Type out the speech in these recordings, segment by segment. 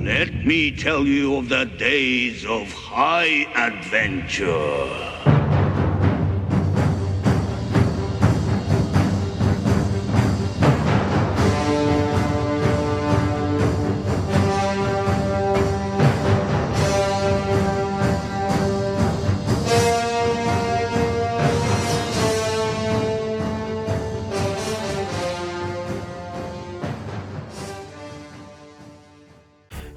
Let me tell you of the days of high adventure.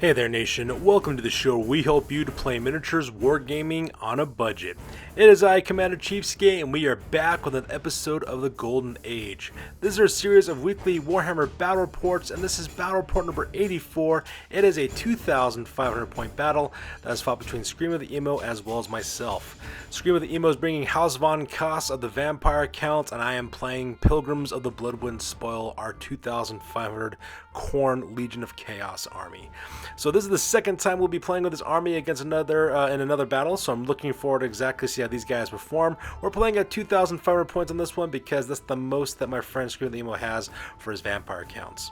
Hey there nation, welcome to the show where we help you to play miniatures wargaming on a budget. It is I, Commander Chiefscape, and we are back with an episode of the Golden Age. This is our series of weekly Warhammer battle reports, and this is battle report number 84. It is a 2,500 point battle that is fought between Scream of the Emo as well as myself. Scream of the Emo is bringing House von Koss of the Vampire Count, and I am playing Pilgrims of the Bloodwind Spoil, our 2,500 Khorne Legion of Chaos army. So this is the second time we'll be playing with this army against another in another battle, so I'm looking forward to exactly see how these guys perform. We're playing at 2,500 points on this one because that's the most that my friend Scream of the Emo has for his Vampire Counts.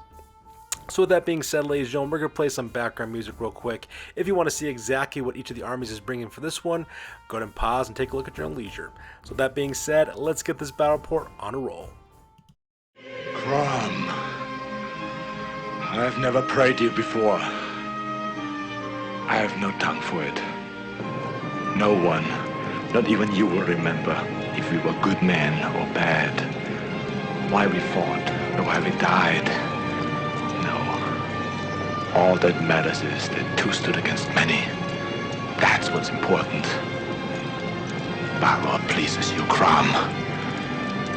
So with that being said, ladies and gentlemen, we're going to play some background music real quick. If you want to see exactly what each of the armies is bringing for this one, go ahead and pause and take a look at your own leisure. So with that being said, let's get this battle report on a roll. Khorne, I've never prayed you before. I have no tongue for it. No one, not even you, will remember if we were good men or bad, why we fought or why we died. No. All that matters is that two stood against many. That's what's important. Power pleases you, Khorne.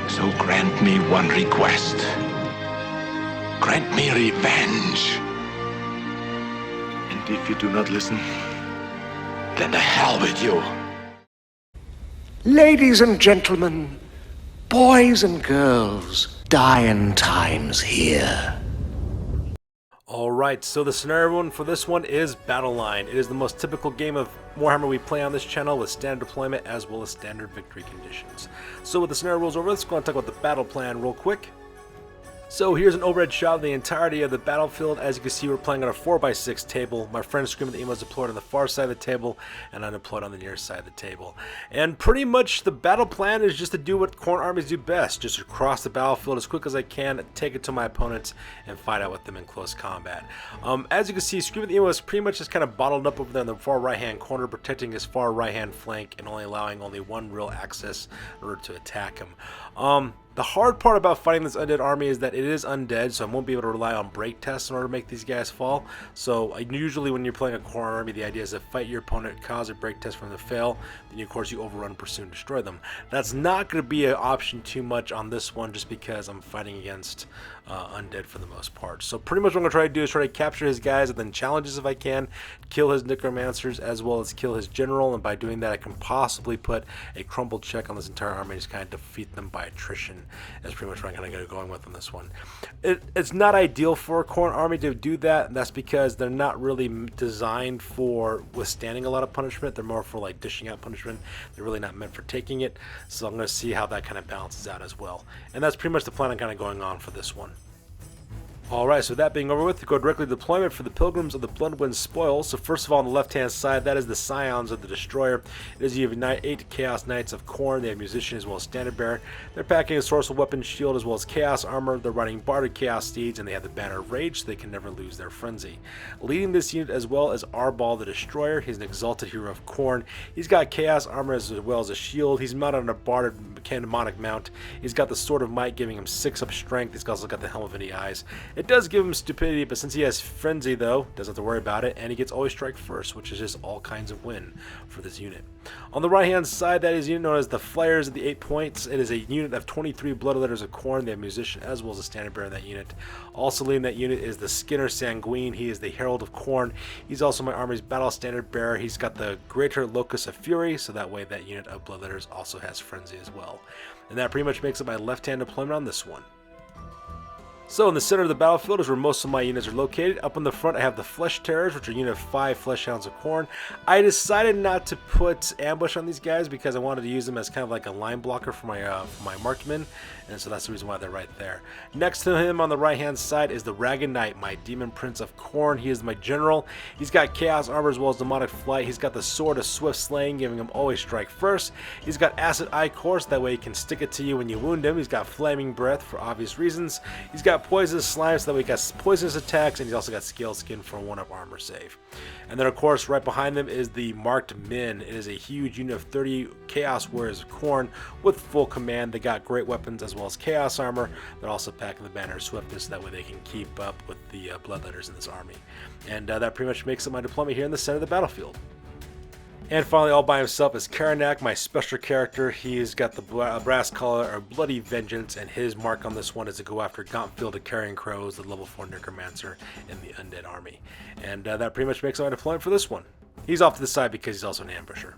So grant me one request. Grant me revenge. And if you do not listen, then to hell with you. Ladies and gentlemen, boys and girls, dying times here. Alright, so the scenario one for this one is Battleline. It is the most typical game of Warhammer we play on this channel with standard deployment as well as standard victory conditions. So with the scenario rules over, let's go and talk about the battle plan real quick. So here's an overhead shot of the entirety of the battlefield. As you can see, we're playing on a 4x6 table. My friend Scream of the Emo is deployed on the far side of the table, and I'm deployed on the near side of the table. And pretty much the battle plan is just to do what Khorne armies do best, just to cross the battlefield as quick as I can, take it to my opponents, and fight out with them in close combat. As you can see, Scream of the Emo is pretty much just kind of bottled up over there in the far right-hand corner, protecting his far right-hand flank and only allowing one real access in order to attack him. The hard part about fighting this undead army is that it is undead, so I won't be able to rely on break tests in order to make these guys fall. So usually when you're playing a Khorne army, the idea is to fight your opponent, cause a break test for them to fail, then of course you overrun, pursue, and destroy them. That's not going to be an option too much on this one just because I'm fighting against undead for the most part. So pretty much what I'm going to try to do is try to capture his guys and then challenges if I can, kill his necromancers as well as kill his general, and by doing that I can possibly put a crumble check on this entire army and just kind of defeat them by attrition. That's pretty much what I'm kind of get going with on this one. It's not ideal for a Khorne army to do that, and that's because they're not really designed for withstanding a lot of punishment. They're more for like dishing out punishment. They're really not meant for taking it, so I'm going to see how that kind of balances out as well. And that's pretty much the plan I'm kind of going on for this one. Alright, so that being over with, go directly to deployment for the Pilgrims of the Bloodwind Spoil. So first of all, on the left-hand side, that is the Scions of the Destroyer. It is you have 8 Chaos Knights of Khorne. They have Musician as well as Standard Bearer. They're packing a Sorcerer Weapon Shield as well as Chaos Armor. They're riding Barded Chaos Steeds, and they have the Banner of Rage, so they can never lose their Frenzy. Leading this unit as well as Arbal the Destroyer. He's an Exalted Hero of Khorne. He's got Chaos Armor as well as a Shield. He's mounted on a Barded Canonic Mount. He's got the Sword of Might, giving him 6 up Strength. He's also got the Helm of Any Eyes. It does give him Stupidity, but since he has Frenzy though, doesn't have to worry about it, and he gets Always Strike First, which is just all kinds of win for this unit. On the right hand side, that is a unit known as the Flayers of the 8 Points. It is a unit of 23 Bloodletters of Khorne. They have Musician as well as a Standard Bearer in that unit. Also leading that unit is the Skinner Sanguine. He is the Herald of Khorne. He's also my army's Battle Standard Bearer. He's got the Greater Locus of Fury, so that way that unit of Bloodletters also has Frenzy as well. And that pretty much makes it my left hand deployment on this one. So in the center of the battlefield is where most of my units are located. Up in the front I have the Flesh Terrors, which are unit of 5 Flesh Hounds of Khorne. I decided not to put ambush on these guys because I wanted to use them as kind of like a line blocker for my marksmen, and so that's the reason why they're right there. Next to him on the right hand side is the Ragged Knight, my Demon Prince of Khorne. He is my general. He's got Chaos Armor as well as Demonic Flight. He's got the Sword of Swift Slaying, giving him always strike first. He's got Acid Eye Course, that way he can stick it to you when you wound him. He's got Flaming Breath for obvious reasons. He's got Poisonous Slime, so that way he got poisonous attacks, and he's also got Scale Skin for a 1-up armor save. And then of course right behind them is the Marked Men. It is a huge unit of 30 Chaos Warriors of Khorne with full command. They got great weapons as well as Chaos Armor. They're also packing the Banner of Swiftness, that way they can keep up with the Bloodletters in this army. And that pretty much makes up my deployment here in the center of the battlefield. And finally, all by himself is Karanak, my special character. He's got the brass collar, or Bloody Vengeance, and his mark on this one is to go after Gauntfield of Carrion Crows, the level 4 Necromancer in the Undead Army. And that pretty much makes my deployment for this one. He's off to the side because he's also an ambusher.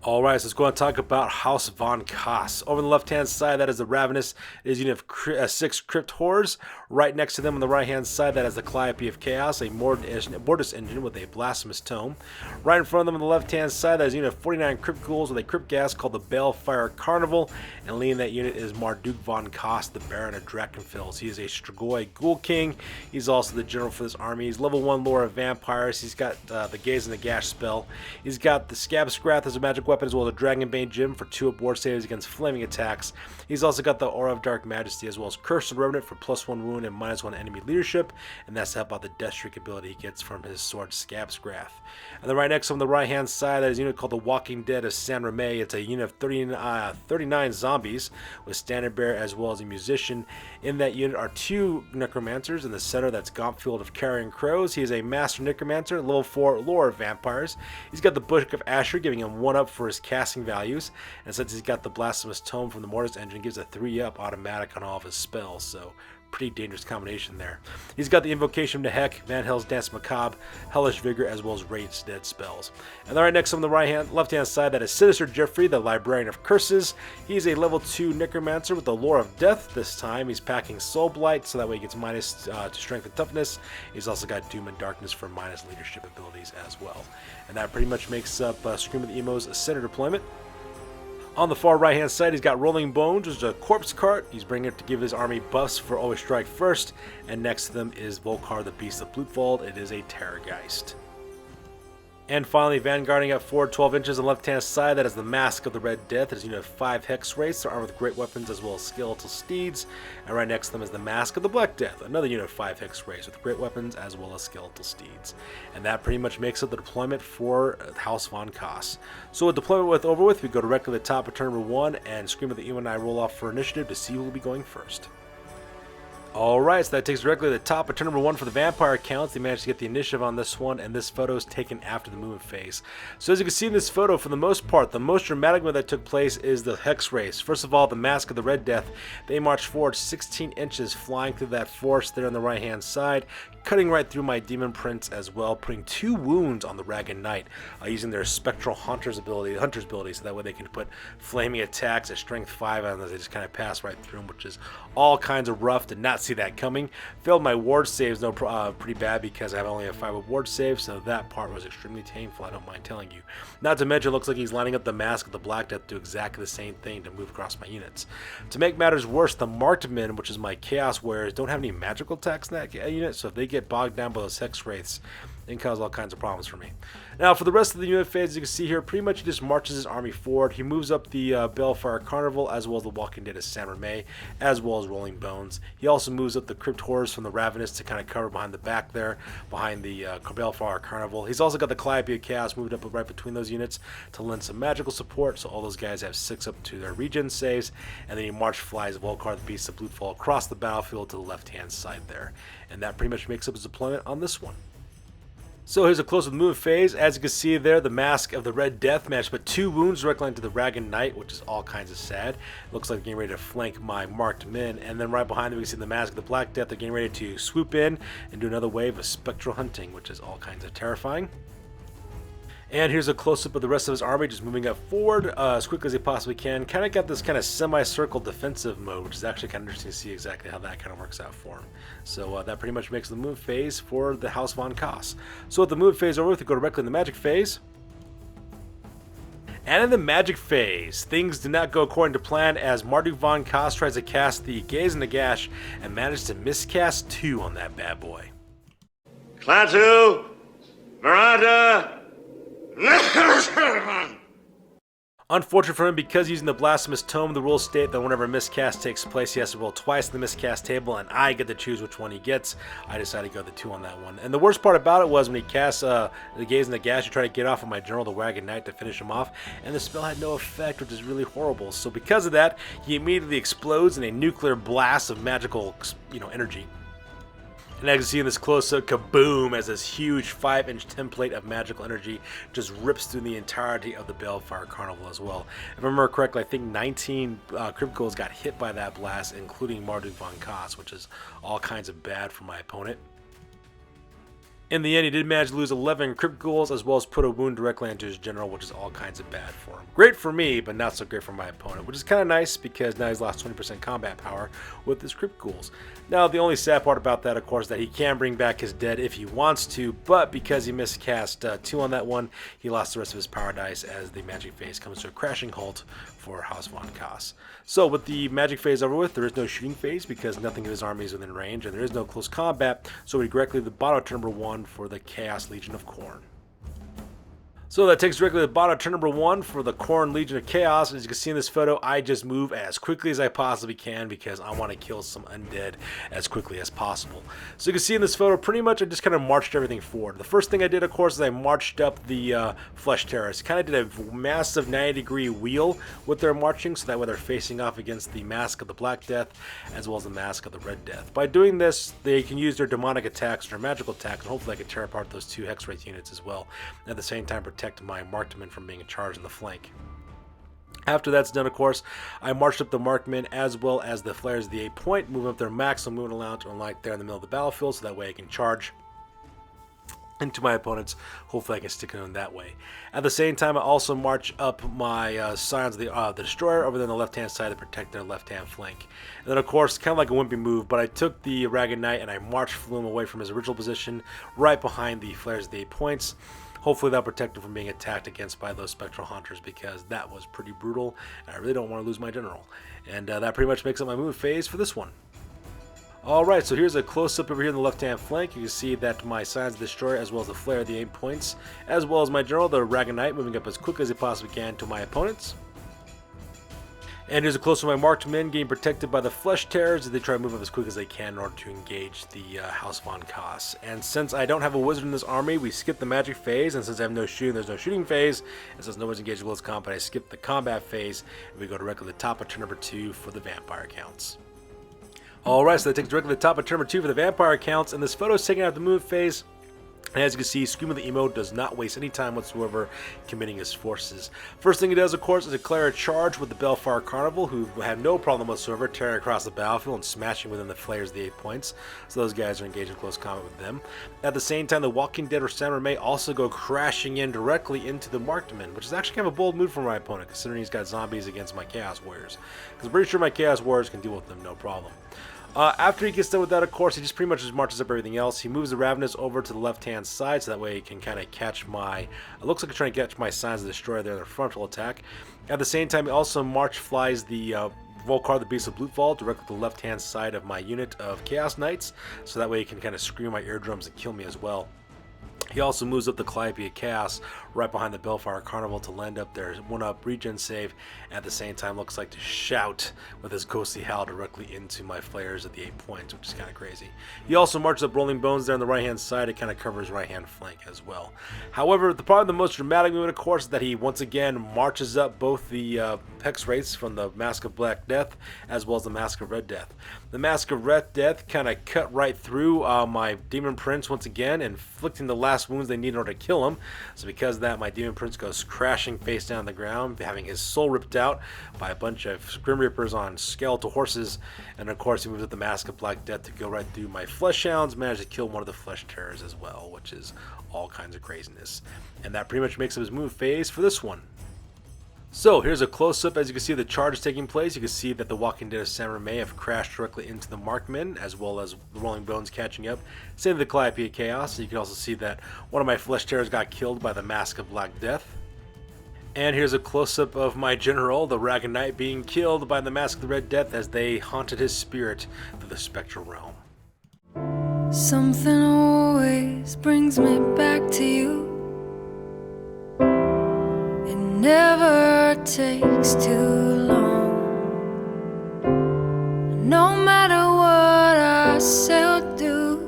Alright, so let's go and talk about House von Koss. Over on the left-hand side, that is the Ravenous. It is a unit of 6 Crypt Horrors. Right next to them on the right-hand side, that is the Calliope of Chaos, a Mortis engine with a Blasphemous Tome. Right in front of them on the left-hand side, that is a unit of 49 Crypt Ghouls with a Crypt Gas called the Balefire Carnival. And leading that unit is Marduk von Koss, the Baron of Drakenfels. He is a Strigoi Ghoul King. He's also the general for this army. He's level 1 Lore of Vampires. He's got the Gaze and the Gash spell. He's got the Scab Scrath as a magic weapon, as well as a Dragonbane Gem for 2-up ward saves against flaming attacks. He's also got the Aura of Dark Majesty, as well as Curse and Revenant for +1 wound and -1 enemy leadership, and that's to help out the Death Streak ability he gets from his sword Scab Scrath. And then right next on the right hand side, that is a unit called the Walking Dead of San Reme. It's a unit of 39 zombies with Standard Bearer as well as a musician. In that unit are 2 Necromancers. In the center, that's Gauntfield of Carrion Crows. He is a Master Necromancer, level 4 Lore of Vampires. He's got the Book of Asher, giving him 1-up for his casting values, and since he's got the Blasphemous Tome from the Mortis engine, gives a 3-up automatic on all of his spells, so pretty dangerous combination there. He's got the Invocation to Heck, Van Hell's Dance Macabre, Hellish Vigor, as well as Rage Dead spells. And then right next on the left-hand side, that is Sinister Jeffrey, the Librarian of Curses. He's a level 2 Necromancer with the Lore of Death. This time he's packing Soul Blight, so that way he gets minus to Strength and Toughness. He's also got Doom and Darkness for minus leadership abilities as well. And that pretty much makes up Scream of the Emo's center deployment. On the far right hand side, he's got Rolling Bones, which is a corpse cart. He's bringing it to give his army buffs for always strike first. And next to them is Volkar, the Beast of Blutwald. It is a Terrorgeist. And finally, vanguarding up forward 12 inches on the left-hand side, that is the Mask of the Red Death. It is a unit of 5 Hex Wraiths. They're armed with great weapons as well as skeletal steeds. And right next to them is the Mask of the Black Death, another unit of 5 Hex Wraiths with great weapons as well as skeletal steeds. And that pretty much makes up the deployment for House von Koss. So with deployment over with, we go directly to the top of turn number 1, and Scream of the Emo and I roll off for initiative to see who will be going first. Alright, so that takes directly to the top of turn number 1 for the Vampire Counts. They managed to get the initiative on this one, and this photo is taken after the movement phase. So as you can see in this photo, for the most part, the most dramatic one that took place is the Hex Race. First of all, the Mask of the Red Death. They marched forward 16 inches, flying through that forest there on the right hand side, cutting right through my Demon Prince as well, putting 2 wounds on the Ragged Knight, using their Spectral Hunter's ability, so that way they can put flaming attacks at strength 5 on them. They just kind of pass right through them, which is all kinds of rough. Did not see that coming. Failed my ward saves pretty bad because I have only a 5 ward save, so that part was extremely painful, I don't mind telling you. Not to mention, it looks like he's lining up the Mask of the Black Death to do exactly the same thing to move across my units. To make matters worse, the Marked Men, which is my Chaos Warriors, don't have any magical attacks in that unit, so if they get bogged down by those Hex Wraiths, it can cause all kinds of problems for me. Now, for the rest of the unit phase, as you can see here, pretty much he just marches his army forward. He moves up the Balefire Carnival, as well as the Walking Dead of San Reme, as well as Rolling Bones. He also moves up the Crypt Horrors from the Ravenous to kind of cover behind the back there, behind the Balefire Carnival. He's also got the Calliope of Chaos moved up right between those units to lend some magical support, so all those guys have 6 up to their regen saves. And then he march flies Volkar, the Beast of Blutfall, across the battlefield to the left-hand side there. And that pretty much makes up his deployment on this one. So here's a close-up move phase. As you can see there, the Mask of the Red Death managed to put 2 wounds directly into the Ragged Knight, which is all kinds of sad. Looks like they're getting ready to flank my Marked Men. And then right behind them, we can see the Mask of the Black Death. They're getting ready to swoop in and do another wave of Spectral Hunting, which is all kinds of terrifying. And here's a close-up of the rest of his army, just moving up forward as quickly as he possibly can. Kind of got this kind of semi-circle defensive mode, which is actually kind of interesting to see exactly how that kind of works out for him. So that pretty much makes the move phase for the House von Koss. So with the move phase over, we go directly in the magic phase. And in the magic phase, things did not go according to plan as Marduk von Koss tries to cast the Gaze and the Gash and managed to miscast 2 on that bad boy. Klaatu, Veranda. Unfortunate for him, because using the Blasphemous Tome, the rules state that whenever a miscast takes place, he has to roll twice in the miscast table, and I get to choose which one he gets. I decided to go the 2 on that one. And the worst part about it was when he casts the Gaze and the Gash, you try to get off of my General, the Wagon Knight, to finish him off, and the spell had no effect, which is really horrible. So because of that, he immediately explodes in a nuclear blast of magical, energy. And as you can see in this close-up, kaboom, as this huge 5-inch template of magical energy just rips through the entirety of the Balefire Carnival as well. If I remember correctly, I think 19 Crypt Ghouls got hit by that blast, including Marduk von Koss, which is all kinds of bad for my opponent. In the end, he did manage to lose 11 Crypt Ghouls, as well as put a wound directly onto his General, which is all kinds of bad for him. Great for me, but not so great for my opponent, which is kind of nice because now he's lost 20% combat power with his Crypt Ghouls. Now, the only sad part about that, of course, is that he can bring back his dead if he wants to, but because he miscast 2 on that one, he lost the rest of his power dice as the magic phase comes to a crashing halt for House von Koss. So, with the magic phase over with, there is no shooting phase because nothing of his army is within range, and there is no close combat, so we directly to the bottom of turn number 1 for the Chaos Legion of Khorne. So that takes directly to the bottom of turn number 1 for the Khorne Legion of Chaos. As you can see in this photo, I just move as quickly as I possibly can because I want to kill some undead as quickly as possible. So you can see in this photo, pretty much I just kind of marched everything forward. The first thing I did, of course, is I marched up the Flesh Terrorists. Kind of did a massive 90-degree wheel with their marching, so that way they're facing off against the Mask of the Black Death as well as the Mask of the Red Death. By doing this, they can use their demonic attacks or their magical attacks, and hopefully I can tear apart those 2 Hex Wraith units as well. And at the same time, protect my Markmen from being charged in the flank. After that's done, of course, I marched up the Markmen as well as the Flayers of the 8 point, moving up their maximum movement allowance like there in the middle of the battlefield, so that way I can charge into my opponents. Hopefully I can stick it in that way. At the same time, I also march up my Scions of the Destroyer over there on the left-hand side to protect their left-hand flank. And then, of course, kind of like a wimpy move, but I took the Ragged Knight and I marched Flume away from his original position, right behind the Flayers of the 8 points. Hopefully that'll protect him from being attacked against by those Spectral Hunters, because that was pretty brutal, and I really don't want to lose my General. And that pretty much makes up my move phase for this one. Alright, so here's a close-up over here on the left-hand flank. You can see that my Scions of the Destroyer, as well as the Flare of the 8 points, as well as my General, the Ragged Knight, moving up as quickly as they possibly can to my opponents. And here's a close-up of my marked men getting protected by the Flesh Terrors as they try to move up as quick as they can in order to engage the House von Koss. And since I don't have a wizard in this army, we skip the magic phase, and since I have no shooting, there's no shooting phase, and since no one's engaged with close combat, I skip the combat phase, and we go directly to the top of turn number 2 for the vampire counts. Alright, so that takes directly to the top of turn number 2 for the vampire counts, and this photo is taken out the move phase. And as you can see, Scream of the Emo does not waste any time whatsoever committing his forces. First thing he does, of course, is declare a charge with the Balefire Carnival, who have no problem whatsoever tearing across the battlefield and smashing within the Flayers of the 8 points. So those guys are engaged in close combat with them. At the same time, the Walking Dead or Samurai may also go crashing in directly into the Markmen, which is actually kind of a bold move from my opponent, considering he's got zombies against my Chaos Warriors. Because I'm pretty sure my Chaos Warriors can deal with them no problem. After he gets done with that, of course, he just pretty much just marches up everything else. He moves the Ravenous over to the left-hand side, so that way he can kind of catch my... It looks like he's trying to catch my Scions of the Destroyer there in their frontal attack. At the same time, he also flies the Volkar, the Beast of Blutval, directly to the left-hand side of my unit of Chaos Knights, so that way he can kind of scream my eardrums and kill me as well. He also moves up the Calliope of Chaos right behind the Balefire Carnival to land up their 1-up regen save. At the same time, looks like to shout with his ghostly howl directly into my Flayers at the 8 points, which is kind of crazy. He also marches up Rolling Bones there on the right-hand side to kind of cover his right-hand flank as well. However, probably the most dramatic movement, of course, is that he once again marches up both the Hex Wraiths from the Mask of Black Death as well as the Mask of Red Death. The Mask of Red Death kind of cut right through my Demon Prince once again, inflicting the last last wounds they need in order to kill him. So because of that, my Demon Prince goes crashing face down on the ground, having his soul ripped out by a bunch of Grim Reapers on skeletal horses. And of course, he moves with the Mask of Black Death to go right through my Flesh Hounds, managed to kill one of the Flesh Terrors as well, which is all kinds of craziness. And that pretty much makes up his move phase for this one. So here's a close-up. As you can see the charge is taking place. You can see that the Walking Dead of Samurai May have crashed directly into the Markmen, as well as the Rolling Bones catching up. Same with the Calliope of Chaos. So you can also see that one of my Flesh Terrors got killed by the Mask of Black Death. And here's a close-up of my general, the Ragged Knight, being killed by the Mask of the Red Death as they haunted his spirit through the spectral realm. Something always brings me back to you. It never takes too long. No matter what I say or do,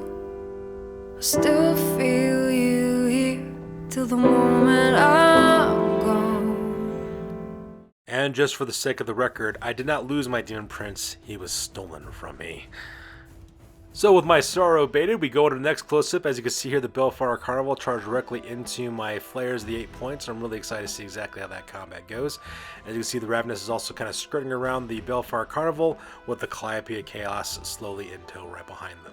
I still feel you here till the moment I'm gone. And just for the sake of the record, I did not lose my Demon Prince, he was stolen from me. So with my Sorrow baited, we go to the next close-up. As you can see here, the Balefire Carnival charged directly into my Flayers, the 8 points. I'm really excited to see exactly how that combat goes. As you can see, the Ravenous is also kind of skirting around the Balefire Carnival with the Calliope of Chaos slowly in tow right behind them.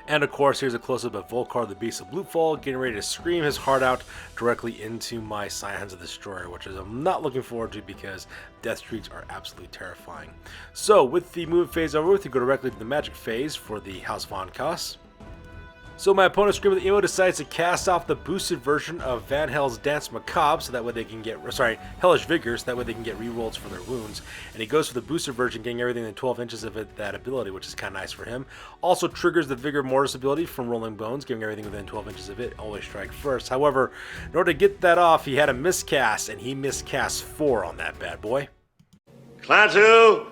And of course, here's a close-up of Volkar, the Beast of Bloodfall, getting ready to scream his heart out directly into my Scions of the Destroyer, which is I'm not looking forward to because death streaks are absolutely terrifying. So, with the move phase over with, you go directly to the magic phase for the House von Koss. So my opponent, Scream of the Emo, decides to cast off the boosted version of Van Hell's Dance Macabre, so that way they can get, Hellish Vigor, so that way they can get rerolls for their wounds. And he goes for the boosted version, getting everything in 12 inches of that ability, which is kind of nice for him. Also triggers the Vigor Mortis ability from Rolling Bones, giving everything within 12 inches of it, always strike first. However, in order to get that off, he had a miscast, and he miscast 4 on that bad boy. Klaatu,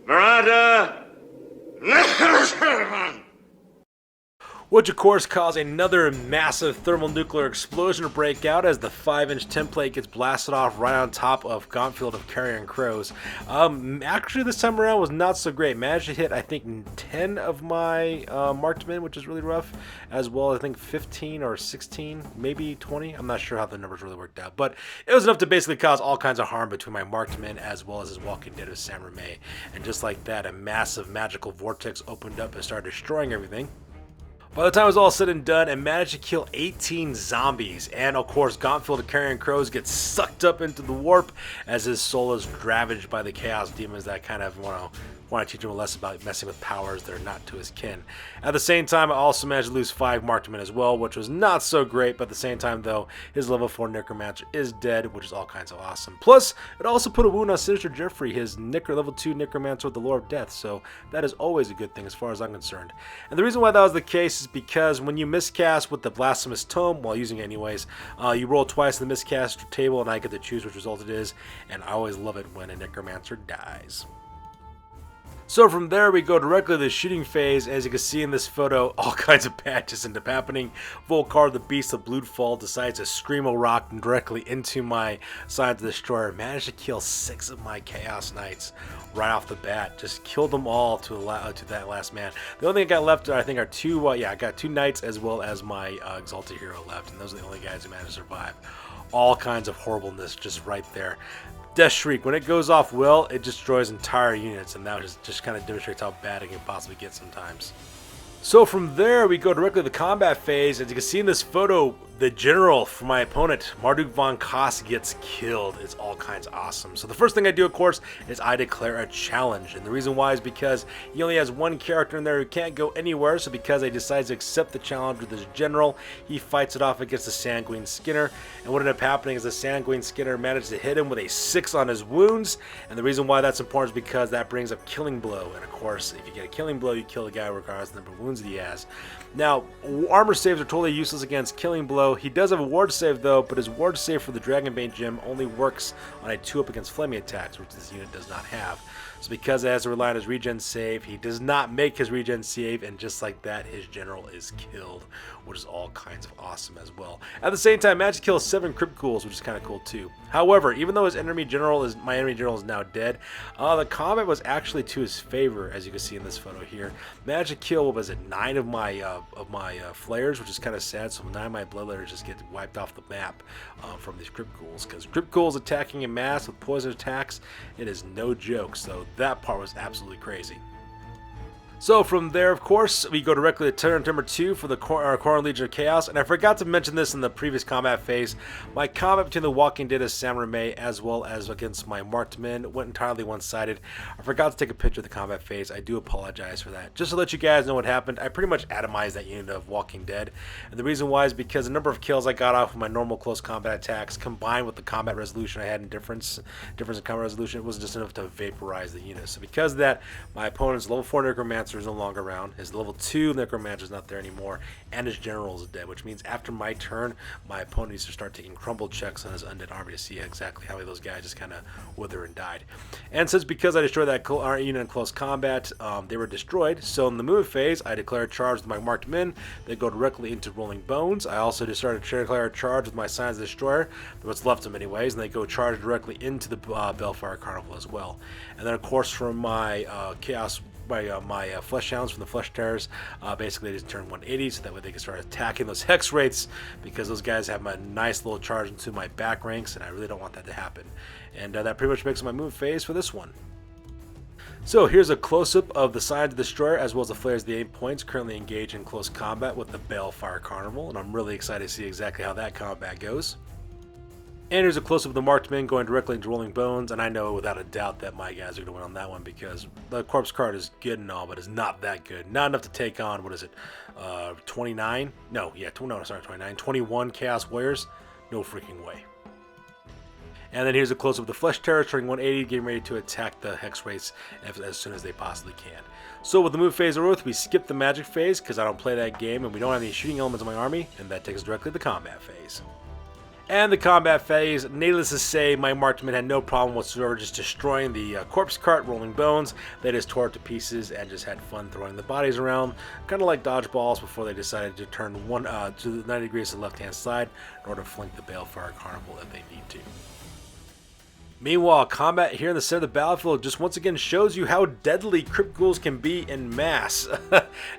Verada, which of course caused another massive thermonuclear explosion to break out as the 5-inch template gets blasted off right on top of Gauntfield of Carrion Crows. Actually this time around was not so great. Managed to hit I think 10 of my marked men, which is really rough, as well as I think 15 or 16, maybe 20. I'm not sure how the numbers really worked out, but it was enough to basically cause all kinds of harm between my marked men as well as his Walking Dead of Samurai May. And just like that, a massive magical vortex opened up and started destroying everything. By the time it was all said and done, I managed to kill 18 zombies, and of course Gauntfield of Carrion Crows gets sucked up into the warp as his soul is ravaged by the Chaos Demons that kind of want to teach him a lesson about messing with powers that are not to his kin. At the same time, I also managed to lose 5 marked men as well, which was not so great, but at the same time though, his level 4 Necromancer is dead, which is all kinds of awesome. Plus, it also put a wound on Sinister Jeffrey, his level 2 Necromancer with the Lore of Death, so that is always a good thing as far as I'm concerned. And the reason why that was the case is because when you miscast with the Blasphemous Tome, while using it anyways, you roll twice in the miscast table and I get to choose which result it is, and I always love it when a Necromancer dies. So from there we go directly to the shooting phase. As you can see in this photo, all kinds of patches end up happening. Volkar, the Beast of Bloodfall, decides to screamo rock directly into my Scions of the Destroyer. Managed to kill 6 of my Chaos Knights right off the bat. Just killed them all to that last man. The only thing I got left, I think, are 2. I got 2 Knights as well as my Exalted Hero left, and those are the only guys who managed to survive. All kinds of horribleness just right there. Death Shriek, when it goes off well, it destroys entire units, and that just kind of demonstrates how bad it can possibly get sometimes. So from there, we go directly to the combat phase. As you can see in this photo, the general for my opponent, Marduk von Koss, gets killed. It's all kinds of awesome. So the first thing I do, of course, is I declare a challenge. And the reason why is because he only has 1 character in there who can't go anywhere. So because I decide to accept the challenge with his general, he fights it off against the Sanguine Skinner. And what ended up happening is the Sanguine Skinner managed to hit him with a 6 on his wounds. And the reason why that's important is because that brings up Killing Blow. And of course, if you get a Killing Blow, you kill the guy regardless of the number of wounds that he has. Now, armor saves are totally useless against Killing Blow. He does have a ward save though, but his ward save for the Dragonbane gem only works on a 2-up against flaming attacks, which this unit does not have. So because it has to rely on his regen save, he does not make his regen save, and just like that, his general is killed, which is all kinds of awesome as well. At the same time, managed to kill 7 crypt ghouls, which is kind of cool too. However, even though my enemy general is now dead, the combat was actually to his favor, as you can see in this photo here. Managed to kill, what was it, 9 of my flayers, which is kind of sad. So 9 of my bloodletters just get wiped off the map from these crypt ghouls, because crypt ghouls attacking in mass with poison attacks, it is no joke. So that part was absolutely crazy. So from there, of course, we go directly to turn number 2 for the Khorne Legion of Chaos. And I forgot to mention this in the previous combat phase. My combat between the Walking Dead as Samurai as well as against my marked men went entirely one-sided. I forgot to take a picture of the combat phase. I do apologize for that. Just to let you guys know what happened, I pretty much atomized that unit of Walking Dead. And the reason why is because the number of kills I got off of my normal close combat attacks combined with the combat resolution I had in difference in combat resolution, it wasn't just enough to vaporize the unit. So because of that, my opponent's level 4 Necromancer is no longer around. His level 2 Necromancer is not there anymore, and his general is dead, which means after my turn, my opponent needs to start taking crumble checks on his undead army to see exactly how those guys just kind of wither and died. And since because I destroyed that unit in close combat, they were destroyed. So in the move phase, I declare a charge with my marked men. They go directly into Rolling Bones. I also just started to declare a charge with my Signs of the Destroyer, what's left of them anyways, and they go charge directly into the Balefire Carnival as well. And then of course from my Chaos, my Flesh Hounds from the Flesh Terrors, basically they just turn 180, so that way they can start attacking those Hex Wraiths, because those guys have a nice little charge into my back ranks, and I really don't want that to happen. And that pretty much makes my move phase for this one. So here's a close-up of the Signs of the Destroyer as well as the Flayers of the 8 Points currently engaged in close combat with the Balefire Carnival, and I'm really excited to see exactly how that combat goes. And here's a close-up of the marked men going directly into Rolling Bones, and I know without a doubt that my guys are going to win on that one, because the corpse card is good and all, but it's not that good. Not enough to take on, what is it, 29? No, yeah, no, sorry, 29. 21 Chaos Warriors? No freaking way. And then here's a close-up of the Flesh Terror, turning 180, getting ready to attack the Hex Wraiths as soon as they possibly can. So with the move phase over with, we skip the magic phase, because I don't play that game, and we don't have any shooting elements in my army, and that takes us directly to the combat phase. And the combat phase, needless to say, my marksmen had no problem whatsoever just destroying the corpse cart, Rolling Bones. They just tore it to pieces and just had fun throwing the bodies around, kind of like dodgeballs, before they decided to turn to the 90 degrees to the left-hand side in order to flank the Balefire Carnival if they need to. Meanwhile, combat here in the center of the battlefield just once again shows you how deadly crypt ghouls can be in mass.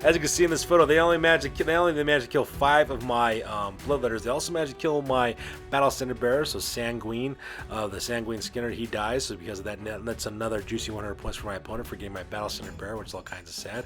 As you can see in this photo, they only managed to kill 5 of my bloodletters. They also managed to kill my battle standard bearer, so Sanguine, the Sanguine Skinner, he dies. So because of that, that's another juicy 100 points for my opponent for getting my battle standard bearer, which is all kinds of sad.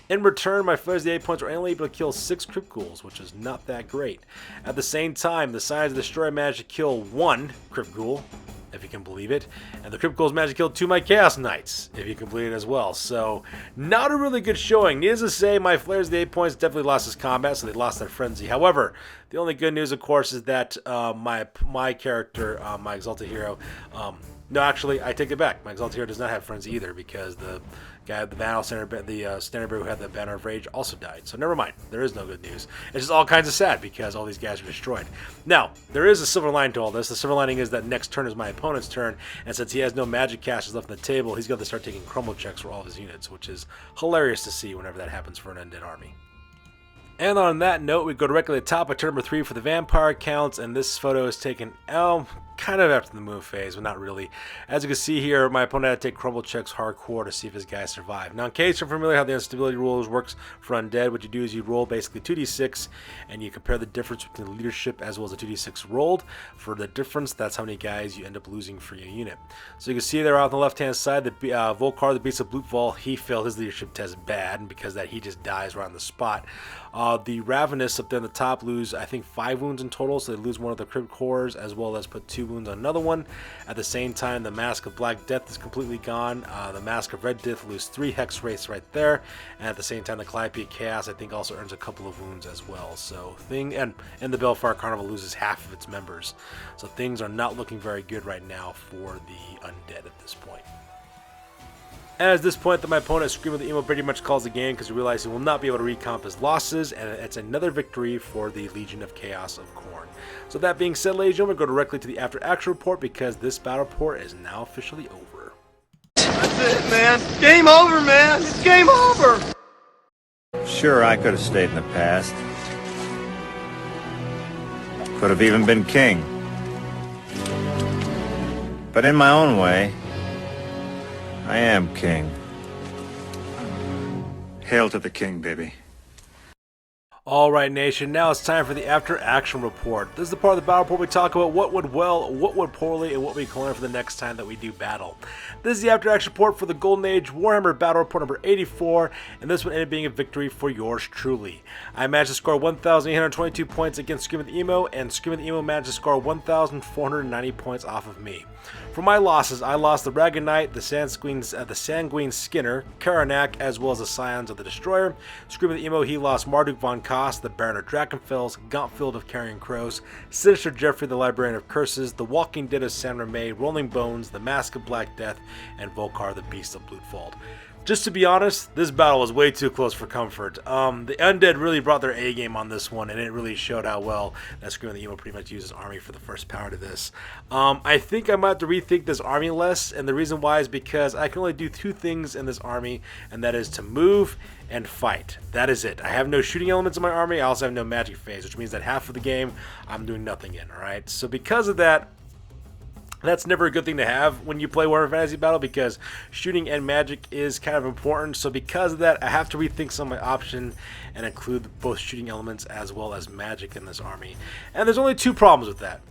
In return, my Flayers of the 8 Points were only able to kill 6 crypt ghouls, which is not that great. At the same time, the Signs of the Destroyer managed to kill 1 crypt ghoul, if you can believe it, and the crypt ghouls managed to kill 2 of my Chaos Knights, if you can believe it as well. So not a really good showing. Needless to say, my Flayers of the 8 Points definitely lost this combat, so they lost their frenzy. However, the only good news, of course, is that my character, my Exalted Hero, no, actually, I take it back. My Exalted Hero does not have frenzy either, because the guy with the battle standard, the standard bearer who had the Banner of Rage also died. So never mind. There is no good news. It's just all kinds of sad because all these guys are destroyed. Now, there is a silver lining to all this. The silver lining is that next turn is my opponent's turn, and since he has no magic casters left on the table, he's got to start taking crumble checks for all of his units, which is hilarious to see whenever that happens for an undead army. And on that note, we go directly to the top of turn number 3 for the vampire counts, and this photo is taken kind of after the move phase, but not really. As you can see here, my opponent had to take crumble checks hardcore to see if his guys survive. Now, in case you're familiar how the instability rules works for undead, what you do is you roll basically 2d6, and you compare the difference between the leadership as well as the 2d6 rolled. For the difference, that's how many guys you end up losing for your unit. So you can see there on the left-hand side, the Volkar, the Beast of Blutval, he failed his leadership test bad, and because of that, he just dies right on the spot. The Ravenous up there on the top lose, I think, 5 wounds in total, so they lose one of the crypt cores as well as put 2 wounds on another one. At the same time, the Mask of Black Death is completely gone. The Mask of Red Death lose 3 Hex Wraiths right there, and at the same time, the Calliope of Chaos I think also earns a couple of wounds as well. So and the Balefire Carnival loses half of its members, so things are not looking very good right now for the undead at this point. And at this point, my opponent, Scream of the Emo, pretty much calls the game because he realizes he will not be able to recomp his losses, and it's another victory for the Legion of Chaos of Khorne. So that being said, ladies and gentlemen, go directly to the after action report because this battle report is now officially over. That's it, man. Game over, man. It's game over. Sure, I could have stayed in the past. Could have even been king. But in my own way, I am king. Hail to the king, baby. Alright nation, now it's time for the after action report. This is the part of the battle report we talk about what went well, what went poorly, and what we can learn for the next time that we do battle. This is the after action report for the Golden Age Warhammer Battle Report number 84, and this one ended up being a victory for yours truly. I managed to score 1,822 points against Scream of the Emo, and Scream of the Emo managed to score 1,490 points off of me. For my losses, I lost the Ragged Knight, the Sanguine Skinner, Karanak, as well as the Scions of the Destroyer. Scream of the Emo, he lost Marduk von Koss, the Baron of Drakenfels, Gauntfield of Carrion Crows, Sinister Geoffrey, the Librarian of Curses, the Walking Dead of San Reme, Rolling Bones, the Mask of Black Death, and Volkar, the Beast of Bloodfold. Just to be honest, this battle was way too close for comfort. The Undead really brought their A game on this one, and it really showed how well that Scream of the Emo pretty much used his army for the first power to this. I think I might have to rethink this army less, and the reason why is because I can only do two things in this army, and that is to move and fight. That is it. I have no shooting elements in my army. I also have no magic phase, which means that half of the game I'm doing nothing in, alright? So because of that, that's never a good thing to have when you play Warhammer Fantasy Battle, because shooting and magic is kind of important. So because of that, I have to rethink some of my options and include both shooting elements as well as magic in this army. And there's only two problems with that.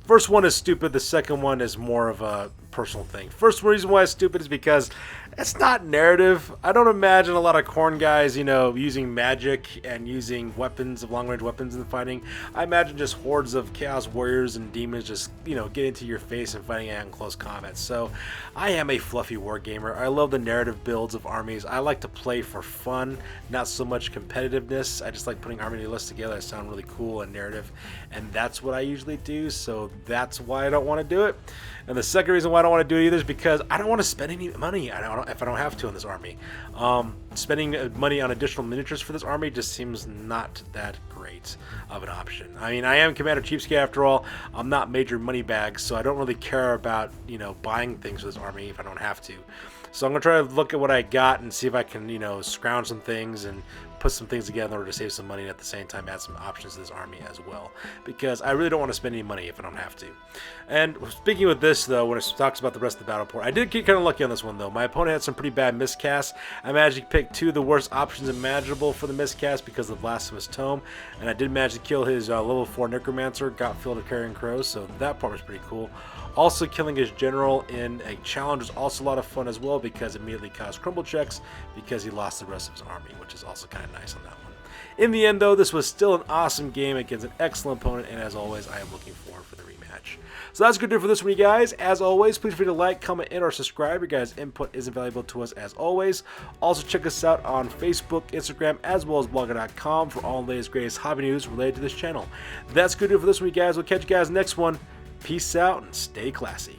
First one is stupid. The second one is more of a personal thing. First reason why it's stupid is because it's not narrative. I don't imagine a lot of Khorne guys, using magic and using weapons, long-range weapons in the fighting. I imagine just hordes of Chaos Warriors and demons just, get into your face and fighting out in close combat. So I am a fluffy wargamer. I love the narrative builds of armies. I like to play for fun, not so much competitiveness. I just like putting army lists together that sound really cool and narrative, and that's what I usually do. So that's why I don't want to do it. And the second reason why I don't want to do it either is because I don't want to spend any money if I don't have to in this army. Spending money on additional miniatures for this army just seems not that great of an option. I mean, I am Commander Cheapskate after all. I'm not major money bags, so I don't really care about, buying things for this army if I don't have to. So I'm going to try to look at what I got and see if I can, scrounge some things and put some things together in order to save some money and at the same time add some options to this army as well, because I really don't want to spend any money if I don't have to. And speaking with this though, when it talks about the rest of the battle report, I did get kind of lucky on this one though. My opponent had some pretty bad miscasts. I managed to pick two of the worst options imaginable for the miscast because of the Blasphemous Tome, and I did manage to kill his level 4 Necromancer, Gauntfield of Carrion Crows, so that part was pretty cool. Also killing his general in a challenge was also a lot of fun as well, because it immediately caused crumble checks because he lost the rest of his army, which is also kind of nice on that one. In the end though, this was still an awesome game against an excellent opponent, and as always, I am looking forward for the rematch. So that's good to do for this one, you guys. As always, please feel free to like, comment, and or subscribe. Your guys' input is invaluable to us as always. Also check us out on Facebook, Instagram, as well as blogger.com for all the latest greatest hobby news related to this channel. That's good to do for this one, you guys. We'll catch you guys next one. Peace out and stay classy.